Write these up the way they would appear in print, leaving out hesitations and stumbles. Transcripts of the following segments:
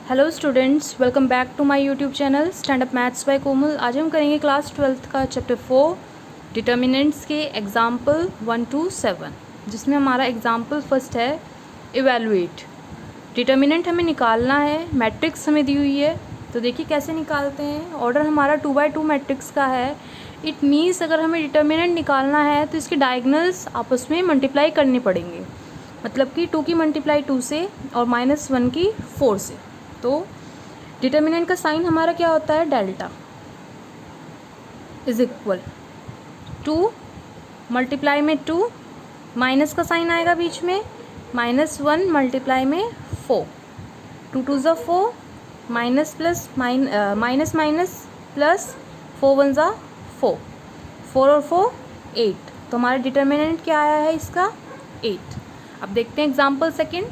Hello students, welcome back to my YouTube channel stand up maths by Komal. आज हम करेंगे class 12th का chapter 4 determinants के example 1 to 7, जिसमें हमारा एग्जाम्पल फर्स्ट है इवैल्यूएट। डिटर्मिनेंट हमें निकालना है, मैट्रिक्स हमें दी हुई है। तो देखिए कैसे निकालते हैं। ऑर्डर हमारा 2x2 मैट्रिक्स का है। इट मीन्स अगर हमें डिटर्मिनेंट निकालना है तो इसके डायगनल्स आपस में मल्टीप्लाई करने पड़ेंगे, मतलब कि 2 की मल्टीप्लाई 2 से और -1 की 4 से। तो डिटर्मिनेंट का साइन हमारा क्या होता है, डेल्टा इज इक्वल 2 मल्टीप्लाई में 2, माइनस का साइन आएगा बीच में, -1 मल्टीप्लाई में 4, 2 2 ज़ा 4, minus plus minus minus plus 4 1 ज़ा 4, 4 और 4 8। तो हमारा डिटर्मिनेंट क्या आया है इसका, 8। अब देखते हैं एग्जाम्पल सेकेंड,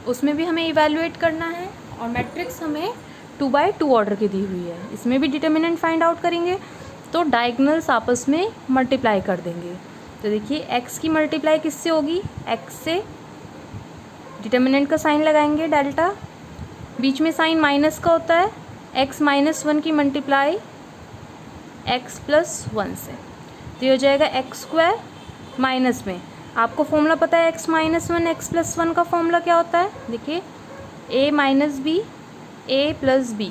उसमें भी हमें इवैल्यूएट करना है और मैट्रिक्स हमें 2x2 ऑर्डर की दी हुई है। इसमें भी डिटर्मिनेंट फाइंड आउट करेंगे तो डायगनल्स आपस में मल्टीप्लाई कर देंगे। तो देखिए x की मल्टीप्लाई किससे होगी, x से। डिटर्मिनेंट का साइन लगाएंगे डेल्टा, बीच में साइन माइनस का होता है, x -1 की मल्टीप्लाई x + 1 से। तो ये हो जाएगा x² माइनस में, आपको फॉर्मूला पता है x - 1 x + 1 का फॉर्मूला क्या होता है, देखिए a - b a + b,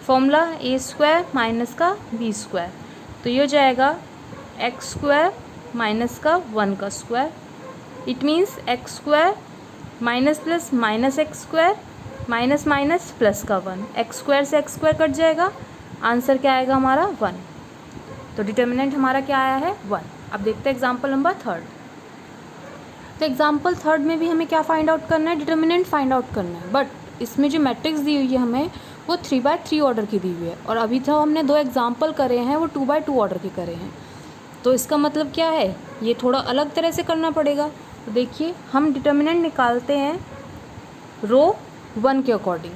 formula a² minus का b²। तो ये हो जाएगा x² माइनस का 1 का square. It means x² minus plus minus x² minus minus plus का 1, x² से x² कट जाएगा, आंसर क्या आएगा हमारा 1। तो डिटर्मिनेंट हमारा क्या आया है 1। अब देखते हैं एग्जाम्पल नंबर 3। तो एग्जाम्पल 3 में भी हमें क्या फाइंड आउट करना है, डिटर्मिनेंट फाइंड आउट करना है। बट इसमें जो मैट्रिक्स दी हुई है हमें वो 3x3 ऑर्डर की दी हुई है, और अभी तो हमने 2 एग्जाम्पल करे हैं वो 2x2 ऑर्डर के करे हैं। तो इसका मतलब क्या है, ये थोड़ा अलग तरह से करना पड़ेगा। तो देखिए हम डिटर्मिनेंट निकालते हैं रो 1 के अकॉर्डिंग,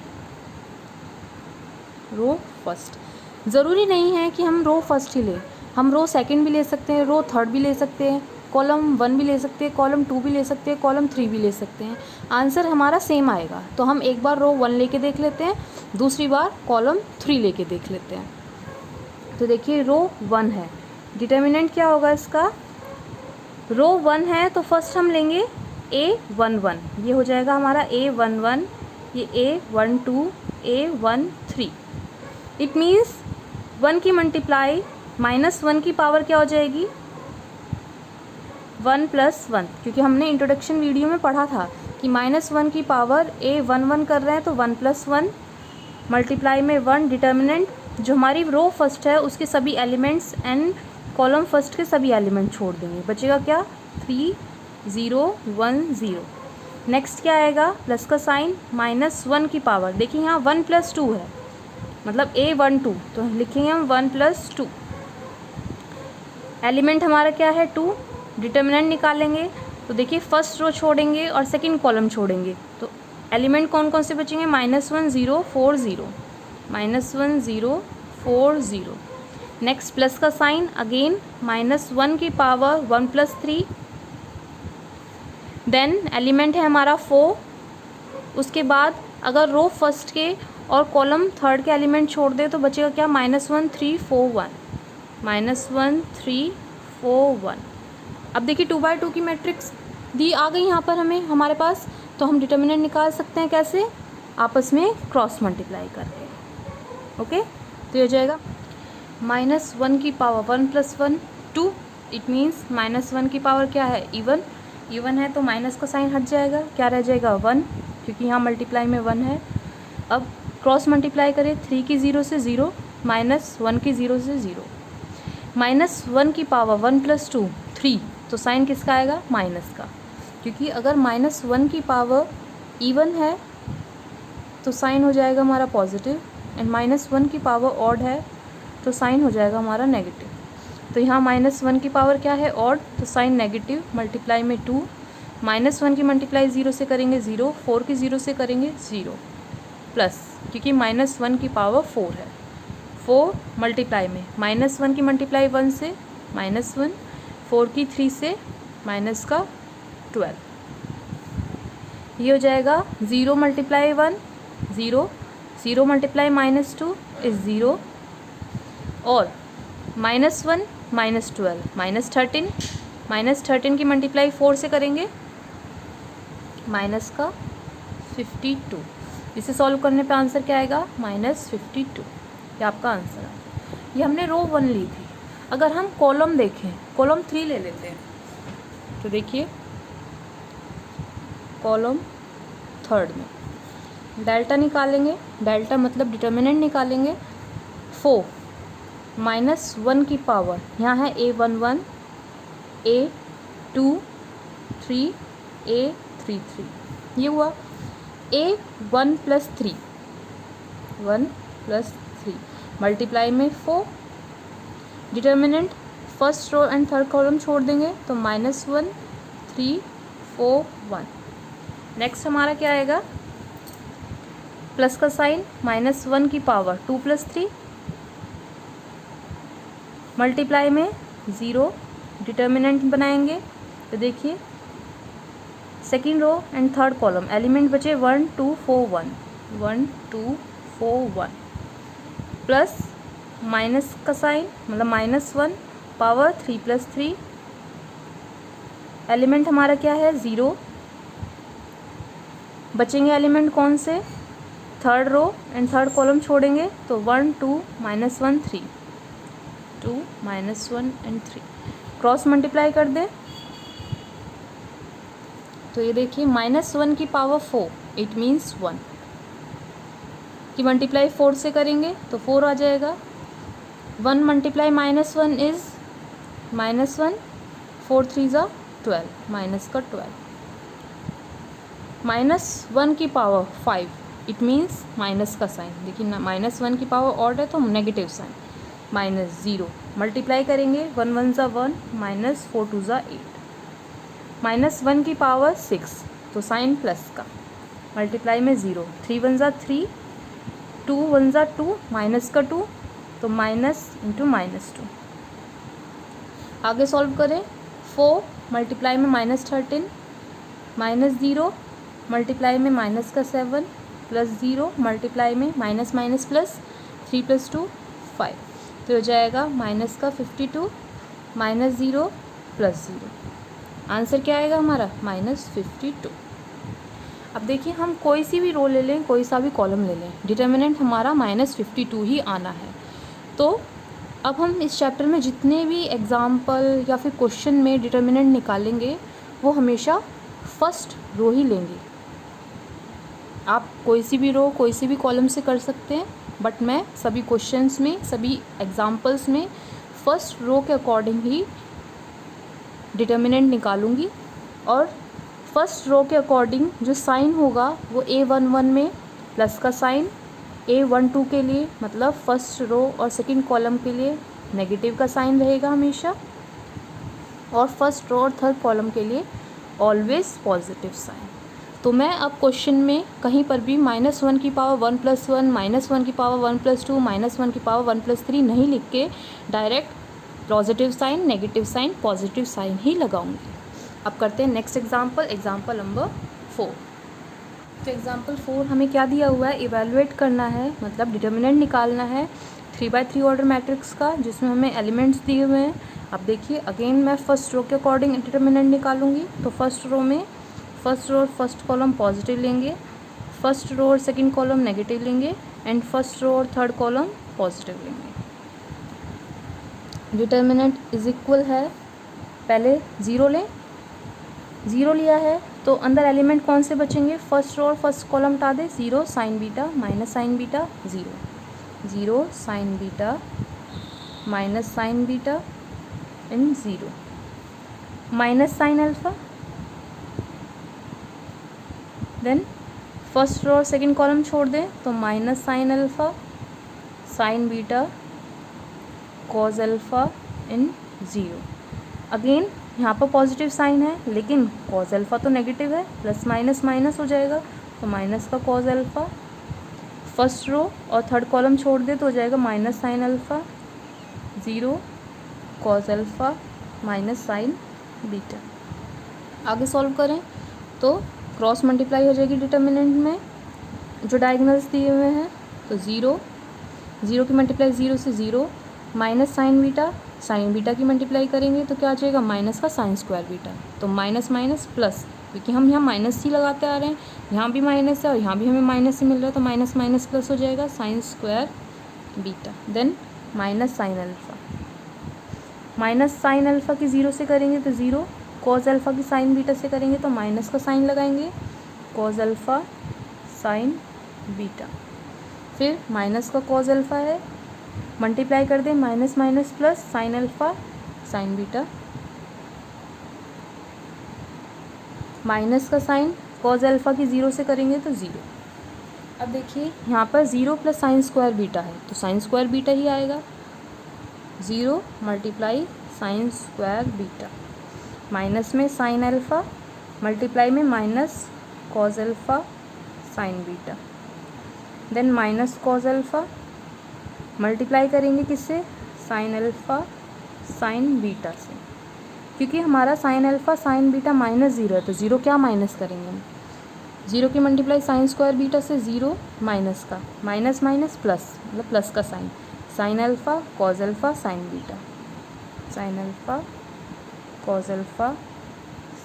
रो फर्स्ट। ज़रूरी नहीं है कि हम रो फर्स्ट ही लें, हम रो सेकंड भी ले सकते हैं, रो थर्ड भी ले सकते हैं, कॉलम 1 भी ले सकते हैं, कॉलम 2 भी ले सकते हैं, कॉलम 3 भी ले सकते हैं। आंसर हमारा सेम आएगा। तो हम एक बार रो 1 लेके देख लेते हैं, दूसरी बार कॉलम 3 लेके देख लेते हैं। तो देखिए रो 1 है, डिटर्मिनेंट क्या होगा इसका, रो 1 है तो फर्स्ट हम लेंगे a11, ये हो जाएगा हमारा a11, ये a12 a13। इट मीन्स 1 की मल्टीप्लाई -1 की पावर क्या हो जाएगी, 1 + 1, क्योंकि हमने इंट्रोडक्शन वीडियो में पढ़ा था कि -1 की पावर a11 कर रहे हैं तो 1 + 1 मल्टीप्लाई में 1। डिटर्मिनेंट जो हमारी रो फर्स्ट है उसके सभी एलिमेंट्स एंड कॉलम फर्स्ट के सभी एलिमेंट छोड़ देंगे, बचेगा क्या 3 0 1 0। नेक्स्ट क्या आएगा, प्लस का साइन, -1 की पावर, देखिए यहाँ 1 + 2 है, मतलब a12, तो लिखेंगे हम 1 + 2। एलिमेंट हमारा क्या है 2। डिटर्मिनेंट निकालेंगे तो देखिए फर्स्ट रो छोड़ेंगे और सेकंड कॉलम छोड़ेंगे, तो एलिमेंट कौन कौन से बचेंगे, -1 0 4 0, -1 0 4 0। नेक्स्ट प्लस का साइन, अगेन -1 की पावर 1 + 3, देन एलिमेंट है हमारा 4। उसके बाद अगर रो फर्स्ट के और कॉलम थर्ड के एलिमेंट छोड़ दे तो बचेगा क्या, -1 3 4 1, -1 3 4 1। अब देखिए 2x2 की मैट्रिक्स दी आ गई यहाँ पर हमें हमारे पास, तो हम डिटर्मिनेंट निकाल सकते हैं कैसे, आपस में क्रॉस मल्टीप्लाई करके। ओके, तो ये हो जाएगा -1 की पावर 1 + 1 2। इट मीन्स -1 की पावर क्या है, इवन है तो माइनस का साइन हट जाएगा, क्या रह जाएगा 1, क्योंकि यहाँ मल्टीप्लाई में 1 है। अब क्रॉस मल्टीप्लाई करें, 3 की 0 से 0, -1 की 0 से 0, -1 की पावर 1 + 2 3, तो साइन किसका आएगा, माइनस का, क्योंकि अगर -1 की पावर इवन है तो साइन हो जाएगा हमारा पॉजिटिव, एंड -1 की पावर ऑड है तो साइन हो जाएगा हमारा नेगेटिव। तो यहाँ -1 की पावर क्या है, ऑड, तो साइन नेगेटिव, मल्टीप्लाई में 2, -1 की मल्टीप्लाई 0 से करेंगे 0, 4 की 0 से करेंगे 0, प्लस क्योंकि -1 की पावर 4 है, 4 मल्टीप्लाई में -1 की मल्टीप्लाई 1 से -1, 4 की 3 से माइनस का 12, ये हो जाएगा 0 × 1 zero, zero multiply -2 is zero, और -1 -12 -13, -13 की मल्टीप्लाई 4 से करेंगे माइनस का 52। इसे सॉल्व करने पे आंसर क्या आएगा? -52। ये आपका आंसर है। ये हमने रो 1 ली थी। अगर हम कॉलम देखें, कॉलम 3 ले लेते हैं, तो देखिए कॉलम थर्ड में डेल्टा निकालेंगे, डेल्टा मतलब डिटर्मिनेंट निकालेंगे। 4 -1 की पावर, यहाँ है A11, A2 3, A33, ये हुआ A1 + 3, 1 + 3 मल्टीप्लाई में 4, determinant first row and third column छोड़ देंगे तो -1 3 4 1। नेक्स्ट हमारा क्या आएगा? प्लस का साइन, -1 की पावर 2 + 3 मल्टीप्लाई में 0, डिटर्मिनेंट बनाएंगे तो देखिए second row and third column element बचे 1 2 4 1, 1 2 4 1, प्लस माइनस का साइन मतलब -1 पावर 3 + 3, एलिमेंट हमारा क्या है? 0। बचेंगे एलिमेंट कौन से? Third row and third column छोड़ेंगे तो 1 2 -1 3, 2 -1 एंड 3, क्रॉस मल्टीप्लाई कर दें तो ये देखिए -1 की पावर 4, इट मीन्स 1 की मल्टीप्लाई 4 से करेंगे तो 4 आ जाएगा। 1 मल्टीप्लाई -1 इज़ -1, 4 3 ज़ा 12, माइनस का 12, -1 की पावर 5, इट मीन्स माइनस का साइन। देखिए -1 की पावर ऑड है तो नेगेटिव साइन, -0 मल्टीप्लाई करेंगे 1 1 ज़ा 1, -4 2 ज़ा 8, -1 की पावर 6 तो साइन प्लस का, मल्टीप्लाई में 0, 3 1 ज़ा 3, 2 1 ज़ा 2, माइनस का 2 तो माइनस इंटू -2। आगे सॉल्व करें, 4 मल्टीप्लाई में -13, -0 मल्टीप्लाई में माइनस का 7, +0 मल्टीप्लाई में माइनस माइनस प्लस, 3 + 2 5, तो हो जाएगा माइनस का 52, -0 +0, आंसर क्या आएगा हमारा? -52। अब देखिए हम कोई सी भी रो ले लें, कोई सा भी कॉलम ले लें, डिटर्मिनेंट हमारा -52 ही आना है। तो अब हम इस चैप्टर में जितने भी एग्जाम्पल या फिर क्वेश्चन में डिटर्मिनेंट निकालेंगे वो हमेशा फर्स्ट रो ही लेंगे। आप कोई सी भी रो कोई सी भी कॉलम से कर सकते हैं, बट मैं सभी क्वेश्चंस में सभी एग्जाम्पल्स में फर्स्ट रो के अकॉर्डिंग ही डिटर्मिनेंट निकालूंगी, और फर्स्ट रो के अकॉर्डिंग जो साइन होगा वो A11 में प्लस का साइन, A12 के लिए मतलब फर्स्ट रो और सेकंड कॉलम के लिए नेगेटिव का साइन रहेगा हमेशा, और फर्स्ट रो और थर्ड कॉलम के लिए ऑलवेज पॉजिटिव साइन। तो मैं अब क्वेश्चन में कहीं पर भी -1 की पावर 1 + 1, -1 की पावर 1 + 2, -1 की पावर 1 + 3 नहीं लिख के direct positive sign, negative sign, positive sign ही लगाऊंगी। अब करते हैं नेक्स्ट एग्जाम्पल, एग्जाम्पल नंबर 4। तो एग्जाम्पल 4 हमें क्या दिया हुआ है? इवेलुएट करना है, मतलब डिटर्मिनेंट निकालना है 3×3 ऑर्डर मैट्रिक्स का, जिसमें हमें एलिमेंट्स दिए हुए हैं। अब देखिए अगेन मैं फर्स्ट रो के अकॉर्डिंग डिटर्मिनेंट निकालूंगी। तो फर्स्ट रो में फर्स्ट रो और फर्स्ट कॉलम पॉजिटिव लेंगे, फर्स्ट रो और सेकंड कॉलम नेगेटिव लेंगे, एंड फर्स्ट रो और थर्ड कॉलम पॉजिटिव लेंगे। डिटर्मिनेंट इज इक्वल है, पहले 0 लें, 0 लिया है तो अंदर एलिमेंट कौन से बचेंगे? फर्स्ट रो और फर्स्ट कॉलम हटा दें, 0 sine beta minus sine beta 0, 0 sine beta minus sine beta and 0 minus sine alpha. Then first row और सेकंड कॉलम छोड़ दें तो minus sine alpha, sine beta, cos alpha in 0। Again यहाँ पर positive sign है लेकिन कॉज अल्फ़ा तो negative है, प्लस माइनस माइनस हो जाएगा तो माइनस का कॉज अल्फ़ा। फर्स्ट रो और थर्ड कॉलम छोड़ दे तो हो जाएगा minus sine alpha, 0 cos alpha minus sine beta. आगे सॉल्व करें तो क्रॉस मल्टीप्लाई हो जाएगी डिटर्मिनेंट में, जो डायगोनल्स दिए हुए हैं तो ज़ीरो, ज़ीरो की मल्टीप्लाई ज़ीरो से ज़ीरो, माइनस साइन बीटा की मल्टीप्लाई करेंगे तो क्या आ जाएगा, माइनस का साइन स्क्वायर बीटा। तो माइनस माइनस प्लस, क्योंकि हम यहाँ माइनस ही लगाते आ रहे हैं, यहाँ भी माइनस है और यहाँ भी हमें माइनस ही मिल रहा है, तो माइनस माइनस प्लस हो जाएगा sine square beta. Then minus sine alpha, minus sine alpha की ज़ीरो से करेंगे तो ज़ीरो, कॉज अल्फ़ा की साइन बीटा से करेंगे तो माइनस का साइन लगाएंगे, कॉज अल्फ़ा साइन बीटा। फिर माइनस का कॉज अल्फ़ा है, मल्टीप्लाई कर दें minus minus plus sine alpha sine beta, minus का साइन कॉज अल्फ़ा की ज़ीरो से करेंगे तो ज़ीरो। अब देखिए यहाँ पर zero plus sign square beta है तो साइन स्क्वायर बीटा ही आएगा, zero multiply sine square beta, minus में साइन अल्फ़ा, मल्टीप्लाई में minus cos alpha sine beta, then minus cos alpha, multiply करेंगे किससे, साइन अल्फ़ा साइन बीटा से, क्योंकि हमारा sine alpha sine beta minus zero है तो ज़ीरो क्या माइनस करेंगे हम, ज़ीरो की मल्टीप्लाई साइन स्क्वायर बीटा से ज़ीरो, माइनस का माइनस माइनस प्लस, मतलब प्लस का sign, sine alpha cos alpha sine beta, sine alpha cos alpha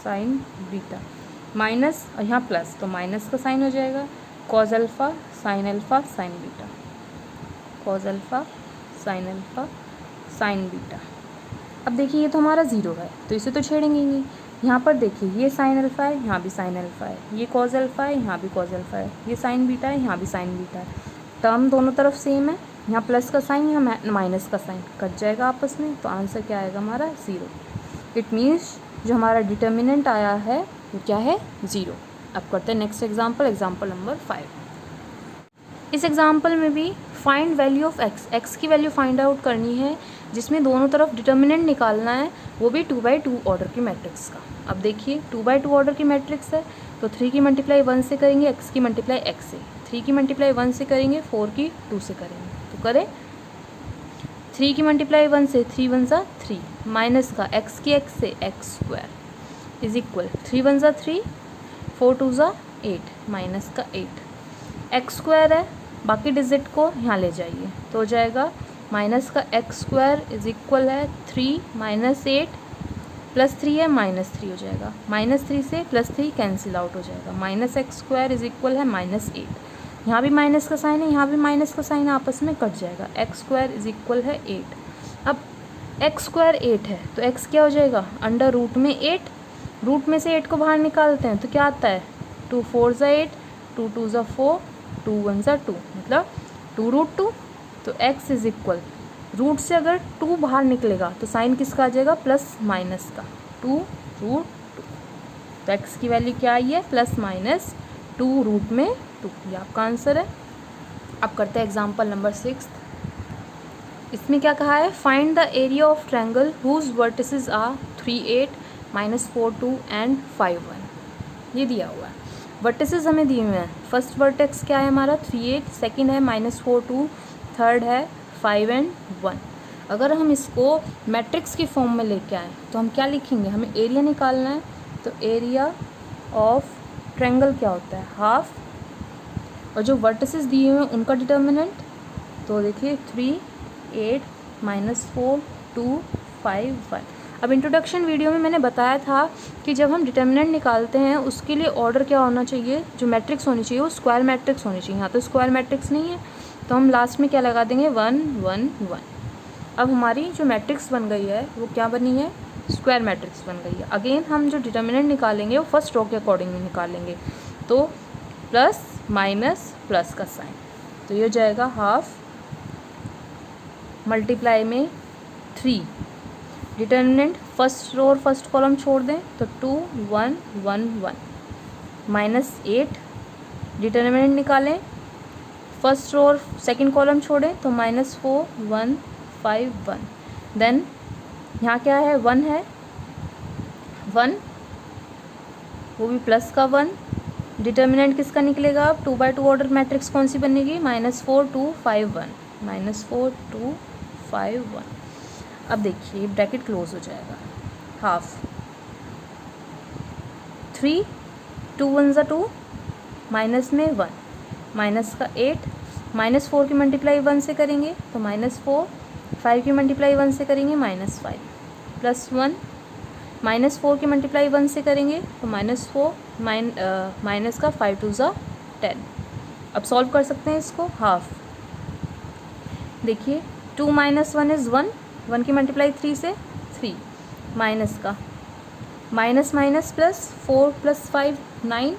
sine beta, minus और यहाँ प्लस तो माइनस का साइन हो जाएगा, cause alpha sine beta, cos alpha sine beta. अब देखिए ये तो हमारा ज़ीरो है तो इसे तो छेड़ेंगे ही। यहाँ पर देखिए ये साइन अल्फ़ा है, यहाँ भी साइन अल्फ़ा है, ये कॉज अल्फ़ा है, यहाँ भी कॉज अल्फ़ा है, ये साइन बीटा है, यहाँ भी साइन बीटा है, टर्म दोनों तरफ सेम है, यहाँ प्लस का साइन, यहाँ माइनस का साइन, कट जाएगा आपस में, तो आंसर क्या आएगा हमारा, ज़ीरो। इट मीन्स जो हमारा डिटर्मिनेंट आया है वो क्या है, ज़ीरो। अब करते हैं नेक्स्ट एग्जाम्पल, एग्जाम्पल नंबर 5। इस एग्जाम्पल में भी फाइंड वैल्यू ऑफ एक्स की वैल्यू फाइंड आउट करनी है, जिसमें दोनों तरफ डिटर्मिनेंट निकालना है, वो भी 2×2 ऑर्डर की मैट्रिक्स का। अब देखिए 2×2 ऑर्डर की मैट्रिक्स है तो 3 की मल्टीप्लाई 1 से करेंगे, x की मल्टीप्लाई x से, 3 की मल्टीप्लाई 1 से करेंगे, 4 की 2 से करेंगे, तो करें 3 की मल्टीप्लाई 1 से, 3 1 ज़ा 3, माइनस का x की x से x स्क्वायर इज इक्वल 3 1 ज़ा 3, 4 2 ज़ा 8, माइनस का 8, x स्क्वायर है, बाकी डिजिट को यहाँ ले जाइए तो हो जाएगा माइनस का एक्स स्क्वायर इज इक्वल है 3 माइनस 8 प्लस 3 है, माइनस 3 हो जाएगा, माइनस 3 से प्लस 3 कैंसिल आउट हो जाएगा, minus x square is equal है माइनस 8, यहाँ भी माइनस का साइन है, यहाँ भी माइनस का साइन, आपस में कट जाएगा, एक्स स्क्वायर इज इक्वल है 8। अब एक्स स्क्वायर 8 है तो एक्स क्या हो जाएगा, अंडर रूट में 8, रूट में से 8 को बाहर निकालते हैं तो क्या आता है, 2 4 ज़ा 8, 2 2 ज़ा 4, 2 1 ज़ा 2, मतलब 2√2, तो x इज इक्वल, रूट से अगर 2 बाहर निकलेगा तो साइन किसका आ जाएगा, प्लस माइनस का, 2√2, तो x की वैल्यू क्या आई है, प्लस माइनस 2√2, ये आपका आंसर है। अब करते हैं एग्जाम्पल नंबर 6। इसमें क्या कहा है, find the area of triangle whose vertices are 3 8 -4 2 and 5 1, ये दिया हुआ है। वर्टिसेस हमें दिए हुए हैं, फर्स्ट वर्टेक्स क्या है हमारा 3 8, सेकेंड है -4 2, थर्ड है 5 एंड 1। अगर हम इसको मैट्रिक्स की फॉर्म में लेके आएँ तो हम क्या लिखेंगे, हमें एरिया निकालना है, तो एरिया ऑफ ट्रायंगल क्या होता है, हाफ, और जो वर्टिसेस दिए हुए हैं उनका डिटर्मिनेंट, तो देखिए 3 8 -4 2 5 1। अब इंट्रोडक्शन वीडियो में मैंने बताया था कि जब हम डिटर्मिनेंट निकालते हैं उसके लिए ऑर्डर क्या होना चाहिए, जो मैट्रिक्स होनी चाहिए वो स्क्वायर मैट्रिक्स होनी चाहिए। यहाँ तो स्क्वायर मैट्रिक्स नहीं है तो हम लास्ट में क्या लगा देंगे, 1 1 1। अब हमारी जो मैट्रिक्स बन गई है वो क्या बनी है, स्क्वायर मैट्रिक्स बन गई है। अगेन हम जो डिटर्मिनेंट निकालेंगे वो फर्स्ट रो के अकॉर्डिंग निकालेंगे, तो प्लस माइनस प्लस का साइन, तो ये हो जाएगा हाफ मल्टीप्लाई में 3, डिटर्मिनेंट फर्स्ट रो और फर्स्ट कॉलम छोड़ दें तो 2 1 1 1, माइनस 8, डिटर्मिनेंट निकालें, फर्स्ट रो और सेकेंड कॉलम छोड़ें तो -4 1 5 1, देन यहाँ क्या है 1 है, 1 वो भी प्लस का 1, डिटर्मिनेंट किसका निकलेगा, अब 2×2 ऑर्डर मैट्रिक्स कौन सी बनेगी, -4 2 5 1, -4 2 5 1। अब देखिए ब्रैकेट क्लोज हो जाएगा, हाफ 3 2 1 ज़ा 2, माइनस में 1, माइनस का 8, -4 की मल्टीप्लाई 1 से करेंगे तो -4, 5 की मल्टीप्लाई 1 से करेंगे -5, +1, -4 की मल्टीप्लाई 1 से करेंगे तो -4, माइनस का 5 2 ज़ा 10। अब सॉल्व कर सकते हैं इसको हाफ। देखिए 2 - 1 इज़ 1, 1 की मल्टीप्लाई 3 से 3, माइनस का माइनस माइनस प्लस 4 + 5 9,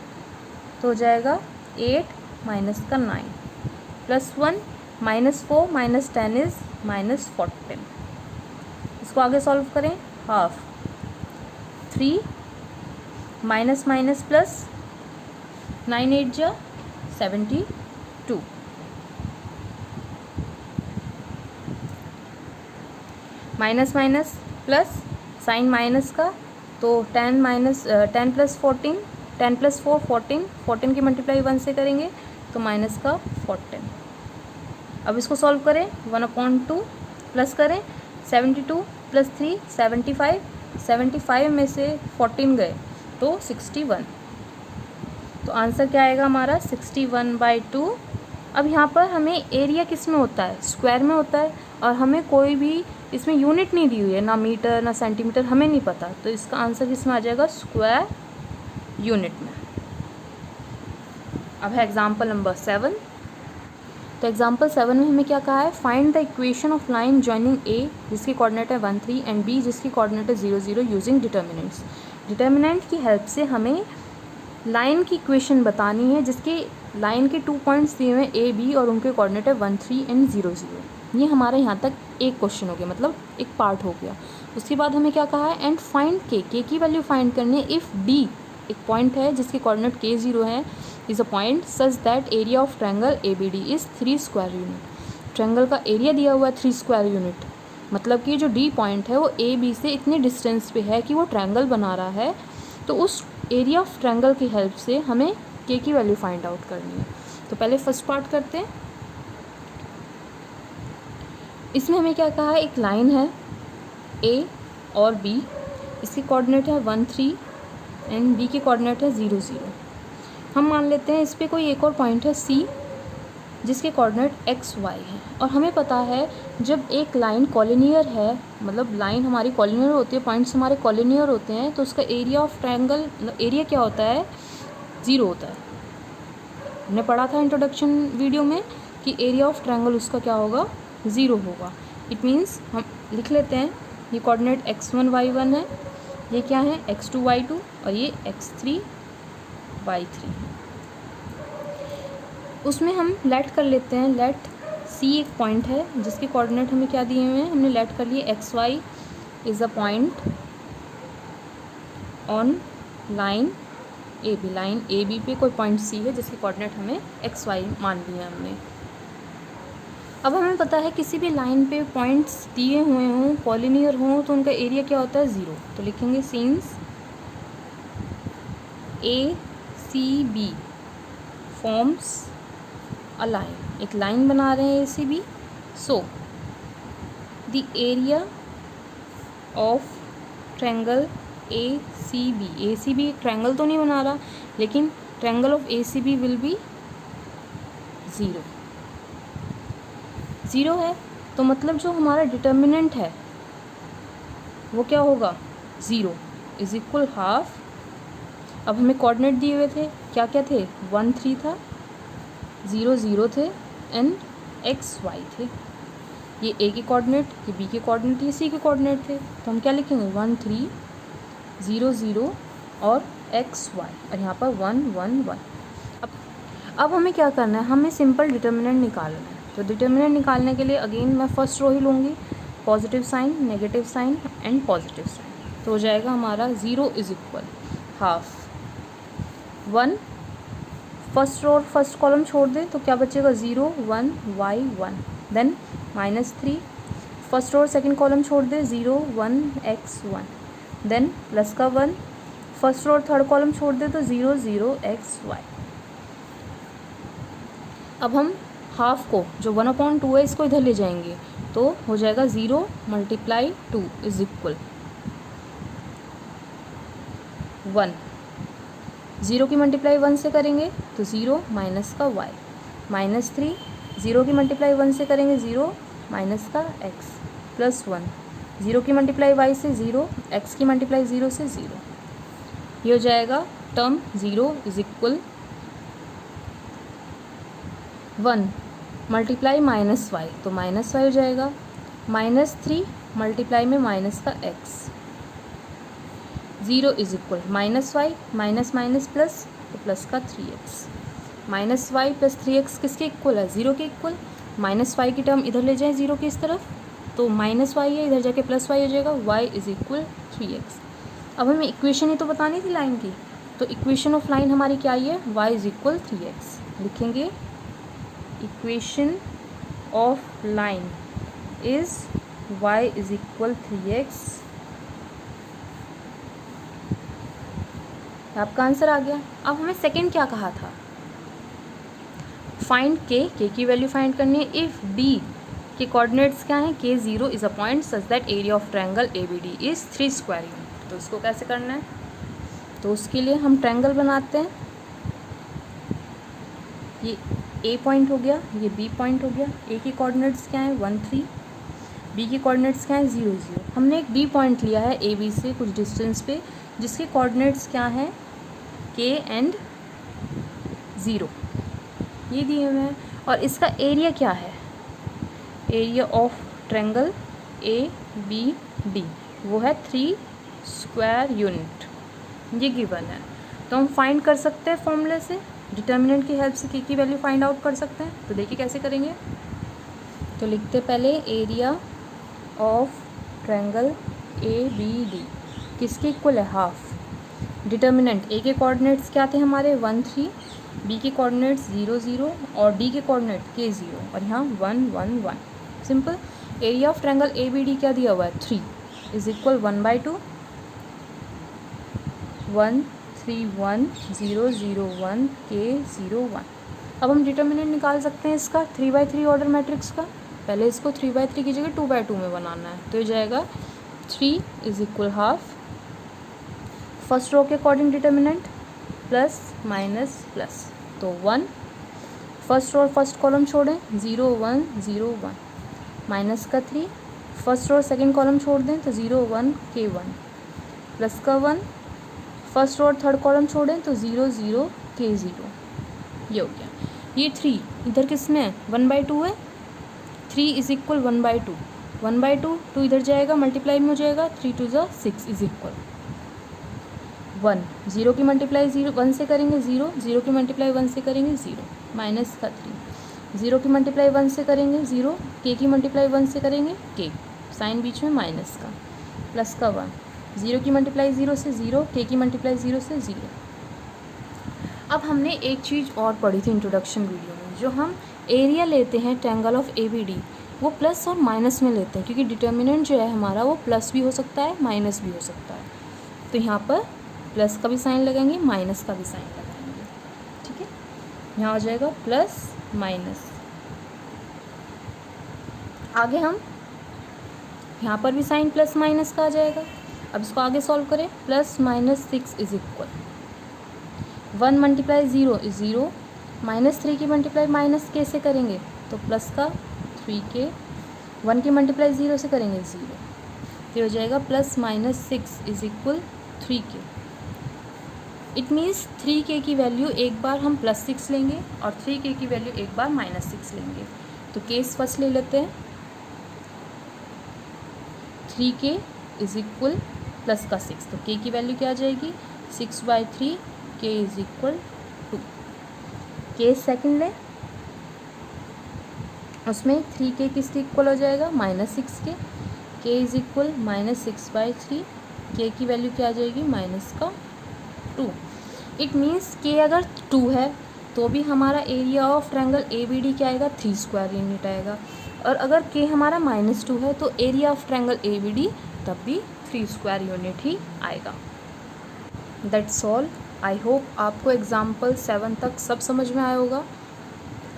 तो हो जाएगा 8 माइनस का 9, +1, -4 - 10 इज़ -14। इसको आगे सॉल्व करें हाफ। 3 माइनस माइनस प्लस 9 8 जा 72, minus minus plus sign minus का, तो 10 + 14, 10 + 4 14, 14 की मल्टीप्लाई 1 से करेंगे तो माइनस का 14। अब इसको सॉल्व करें 1/2 प्लस करें 72 + 3 75, 75 में से 14 गए तो 61, तो आंसर क्या आएगा हमारा 61/2। अब यहाँ पर हमें एरिया किस में होता है, स्क्वायर में होता है, और हमें कोई भी इसमें यूनिट नहीं दी हुई है, ना मीटर ना सेंटीमीटर, हमें नहीं पता, तो इसका आंसर किसमें आ जाएगा, स्क्वायर यूनिट में। अब है एग्जाम्पल नंबर 7। तो एग्जाम्पल 7 में हमें क्या कहा है, find the equation of line joining A जिसकी कोऑर्डिनेट है 1 3 एंड बी जिसकी कोऑर्डिनेट है 0 0 यूजिंग डिटर्मिनेंट्स। डिटर्मिनेंट की हेल्प से हमें लाइन की इक्वेशन बतानी है जिसके लाइन के 2 पॉइंट्स दिए हुए हैं ए बी और उनके कोऑर्डिनेट है 1 3 एंड 0 0। ये हमारा यहाँ तक एक क्वेश्चन हो गया, मतलब एक पार्ट हो गया। उसके बाद हमें क्या कहा है, एंड फाइंड के की वैल्यू फाइंड करनी है इफ़ डी एक पॉइंट है जिसके कोऑर्डिनेट k0 है, is a point such that area of triangle A B D is 3 square unit. Triangle का एरिया दिया हुआ है 3 स्क्वायर यूनिट, मतलब कि जो डी पॉइंट है वो ए बी से इतने डिस्टेंस पे है कि वो ट्रायंगल बना रहा है, तो उस एरिया ऑफ ट्रायंगल की हेल्प से हमें के की वैल्यू फाइंड आउट करनी है। तो पहले फर्स्ट पार्ट करते हैं। इसमें हमें क्या कहा है, एक लाइन है ए और बी, इसकी कोऑर्डिनेट है 1 3 एंड बी की कोऑर्डिनेट है 0 0। हम मान लेते हैं इस पर कोई एक और पॉइंट है सी जिसके कोऑर्डिनेट एक्स वाई है, और हमें पता है जब एक लाइन कॉलिनियर है, मतलब लाइन हमारी कॉलिनियर होती है, पॉइंट्स हमारे कॉलिनियर होते हैं, तो उसका एरिया ऑफ ट्रायंगल, एरिया क्या होता है, 0 होता है। हमने पढ़ा था इंट्रोडक्शन वीडियो में कि एरिया ऑफ ट्रायंगल उसका क्या होगा, 0 होगा। इट मीन्स हम लिख लेते हैं, ये कोऑर्डिनेट x1 y1 है, ये क्या है x2 y2, और ये x3 y3। उसमें हम लेट कर लेते हैं, लेट सी एक पॉइंट है जिसके कोऑर्डिनेट हमें क्या दिए हुए हैं, हमने लेट कर लिए X Y is a point on line A B. Line A B पे कोई पॉइंट सी है जिसके कोऑर्डिनेट हमें एक्स वाई मान लिए हमने। अब हमें पता है किसी भी लाइन पे पॉइंट्स दिए हुए हों, कॉलिनियर हों, तो उनका एरिया क्या होता है, 0। तो लिखेंगे since A C B forms a line, एक लाइन बना रहे हैं A C B, so the area of triangle A C B एक ट्रायंगल तो नहीं बना रहा, लेकिन triangle of A C B will be 0 0 है, तो मतलब जो हमारा डिटर्मिनेंट है वो क्या होगा, 0 इज इक्वल हाफ। अब हमें कोऑर्डिनेट दिए हुए थे, क्या क्या थे, 1 3 था, 0 0 थे एंड एक्स वाई थे। ये ए के कोऑर्डिनेट, ये बी के कोऑर्डिनेट, ये सी के कोऑर्डिनेट थे, तो हम क्या लिखेंगे 1 3 0 0 और एक्स वाई, और यहाँ पर 1 1 1। अब हमें क्या करना है, हमें सिंपल डिटर्मिनेंट निकालना है। तो डिटर्मिनेंट निकालने के लिए अगेन मैं फर्स्ट रो ही लूँगी, positive sign, negative sign and positive sign, तो हो जाएगा हमारा 0 is equal half 1, first row और फर्स्ट कॉलम छोड़ दें तो क्या बचेगा 0 1 y 1, देन -3, फर्स्ट रो और सेकेंड कॉलम छोड़ दें 0 1 x 1, देन प्लस का 1, फर्स्ट रो और थर्ड कॉलम छोड़ दें तो 0 0 x y। अब हम हाफ को, जो 1/2 है, इसको इधर ले जाएंगे तो हो जाएगा 0 × 2 इज इक्वल 1। 0 की मल्टीप्लाई 1 से करेंगे तो 0 माइनस का y, -3, 0 की मल्टीप्लाई 1 से करेंगे 0 माइनस का x प्लस 1, 0 की मल्टीप्लाई y से 0, x की मल्टीप्लाई 0 से 0। ये हो जाएगा term 0 is equal 1 multiply minus Y, तो माइनस वाई हो जाएगा, -3 मल्टीप्लाई में माइनस का x, 0 is equal minus Y minus minus plus, तो प्लस का 3x, minus Y plus 3x किसके इक्वल है, 0 के इक्वल। माइनस वाई की टर्म इधर ले जाएं 0 की इस तरफ, तो माइनस वाई है, इधर जाके प्लस वाई हो जाएगा, y इज इक्वल 3x। अब हमें इक्वेशन ही तो बतानी थी लाइन की, तो इक्वेशन ऑफ लाइन हमारी क्या आई है, y इज इक्वल 3x। लिखेंगे equation of line is y is equal 3x। आपका आंसर आ गया। अब हमें सेकंड क्या कहा था, फाइंड के की वैल्यू फाइंड करनी है इफ़ डी के कोऑर्डिनेट्स क्या हैं, k0 is a point such that area of triangle ABD is 3 square unit. तो इसको कैसे करना है, तो उसके लिए हम ट्रायंगल बनाते हैं। ये A पॉइंट हो गया, ये B पॉइंट हो गया। A के कोऑर्डिनेट्स क्या हैं 1 3, B के कोऑर्डिनेट्स क्या हैं 0 0। हमने एक D पॉइंट लिया है AB से कुछ डिस्टेंस पे, जिसके कोऑर्डिनेट्स क्या हैं K एंड 0, ये दिए हुए हैं। और इसका एरिया क्या है, एरिया ऑफ ट्रायंगल ABD वो है 3 स्क्वायर यूनिट, ये गिवन है। तो हम फाइंड कर सकते हैं फॉर्मूले से, डिटर्मिनेंट की हेल्प से के की वैल्यू फाइंड आउट कर सकते हैं। तो देखिए कैसे करेंगे, तो लिखते पहले एरिया ऑफ ट्रायंगल ABD किसके इक्वल है, हाफ। डिटर्मिनेंट ए के कोऑर्डिनेट्स क्या थे हमारे 1 3, बी के कोऑर्डिनेट्स 0 0 और डी के कोऑर्डिनेट के 0 और यहाँ 1 1 1। Simple. Area of triangle ABD क्या दिया हुआ है 3 इज इक्वल 1/2 1 3 1 0 0 1 के 0 1। अब हम डिटर्मिनेंट निकाल सकते हैं इसका 3/3 ऑर्डर मैट्रिक्स का। पहले इसको 3/3 की जगह 2/2 में बनाना है, तो ये जाएगा 3 is equal half, first row के according determinant plus minus plus, तो 1, फर्स्ट रो और फर्स्ट कॉलम छोड़ें 0 1 0 1, माइनस का 3, फर्स्ट रो और सेकेंड कॉलम छोड़ दें तो 0 1 के 1, प्लस का 1, फर्स्ट रो और थर्ड कॉलम छोड़ें तो 0 0 के 0। ये हो गया। ये 3 इधर किस में है 1/2 है, 3 इज इक्वल 1/2, 1/2 2 इधर जाएगा मल्टीप्लाई में हो जाएगा, 3 2 ज़ा 6 इज इक्वल 1, 0 की मल्टीप्लाई 0 1 से करेंगे 0, 0 की मल्टीप्लाई 1 से करेंगे 0, माइनस का 3, 0 की मल्टीप्लाई 1 से करेंगे 0, के की मल्टीप्लाई 1 से करेंगे के, साइन बीच में माइनस का, प्लस का 1, 0 की मल्टीप्लाई 0 से 0, के की मल्टीप्लाई 0 से 0। अब हमने एक चीज़ और पढ़ी थी इंट्रोडक्शन वीडियो में, जो हम एरिया लेते हैं ट्रायंगल ऑफ ABD वो प्लस और माइनस में लेते हैं, क्योंकि डिटर्मिनेंट जो है हमारा वो प्लस भी हो सकता है माइनस भी हो सकता है। तो यहाँ पर प्लस का भी साइन लगाएंगे, माइनस का भी साइन लगाएंगे, ठीक है। यहाँ हो जाएगा प्लस माइनस। आगे हम यहाँ पर भी साइन प्लस माइनस का आ जाएगा। अब इसको आगे सॉल्व करें, plus minus 6 is equal 1 multiply 0 is 0, -3 की मल्टीप्लाई माइनस के से करेंगे तो प्लस का 3k, 1 की मल्टीप्लाई 0 से करेंगे 0, फिर हो जाएगा plus minus 6 is equal 3k। It means 3k की वैल्यू एक बार हम +6 लेंगे और 3k की वैल्यू एक बार -6 लेंगे। तो केस फर्स्ट ले लेते हैं, 3k इज इक्वल प्लस का 6, तो k की वैल्यू क्या आ जाएगी 6/3, k is equal 2। Case second लें, उसमें 3k किसके इक्वल हो जाएगा -6k, k is equal -6/3, k की वैल्यू क्या आ जाएगी -2। इट मीन्स k अगर 2 है तो भी हमारा एरिया ऑफ ट्रायंगल ABD क्या आएगा 3 स्क्वायर यूनिट आएगा, और अगर k हमारा -2 है तो एरिया ऑफ ट्रायंगल ABD तब भी 3 स्क्वायर यूनिट ही आएगा। That's all. आई होप आपको एग्जाम्पल 7 तक सब समझ में आया होगा।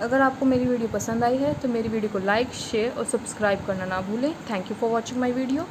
अगर आपको मेरी वीडियो पसंद आई है तो मेरी वीडियो को लाइक, शेयर और सब्सक्राइब करना ना भूलें। Thank you for watching my video.